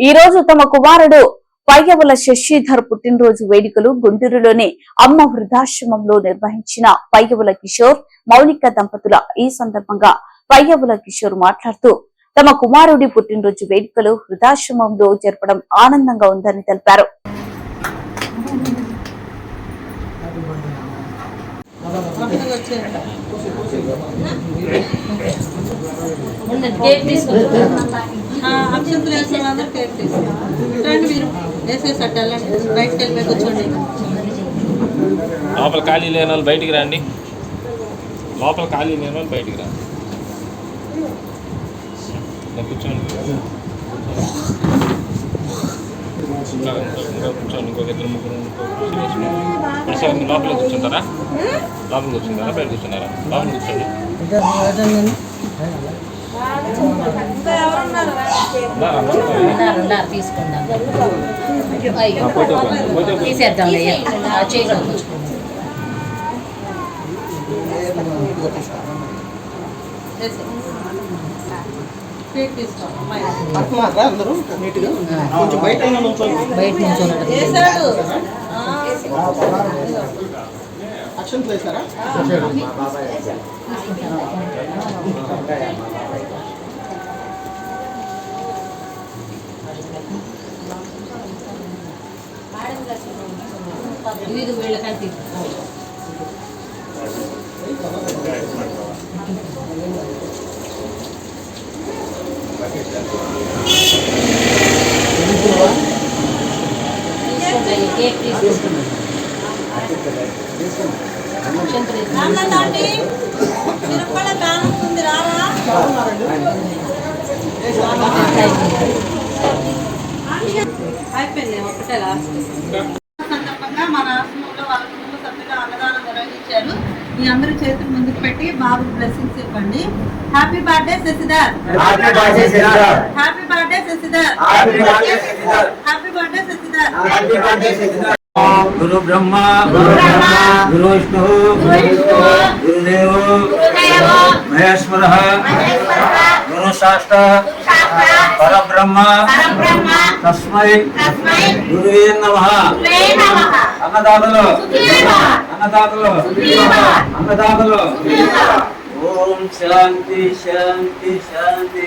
ఈ రోజు తమ కుమారుడు పయ్యవుల శశిధర్ పుట్టినరోజు వేడుకలు గుంటూరులోని అమ్మ వృద్ధాశ్రమంలో నిర్వహించిన పయ్యవుల కిషోర్ మౌనిక దంపతుల ఈ సందర్భంగా పయ్యవుల కిషోర్ మాట్లాడుతూ తమ కుమారుడి పుట్టినరోజు వేడుకలు వృద్ధాశ్రమంలో జరపడం ఆనందంగా ఉందని తెలిపారు. లోపల ఖాళీ లేని వాళ్ళు బయటికి రండి. లోపల ఖాళీ లేని వాళ్ళు బయటికి రండి. కూర్చోండి కూర్చోండి. ఇంకొక ఇద్దరు ముగ్గురు లోపల కూర్చుంటారా? లోపల కూర్చుంటారా? బయట కూర్చున్నారా? లోపల కూర్చోండి. అందరూ నీట్గా కొంచెం బయట అక్షంతలు వేసారా? సందర్భంగా మన ఆశ్రమంలో వాళ్ళ కుటుంబ సభ్యులు అన్నదానం నిర్వహించారు. మీ అందరి చేతులు ముందుకు పెట్టి బాబు బ్లెస్సింగ్స్ ఇవ్వండి. Happy birthday Shashidhar. Happy birthday Shashidhar. Happy birthday Shashidhar. Happy birthday Shashidhar. गुरु ब्रह्मा गुरु विष्णु गुरुदेव महेश्वर गुरु साक्षात् परब्रह्म तस्मै गुरुवे नमः. अन्नदातलो ओम शांति शांति शांति।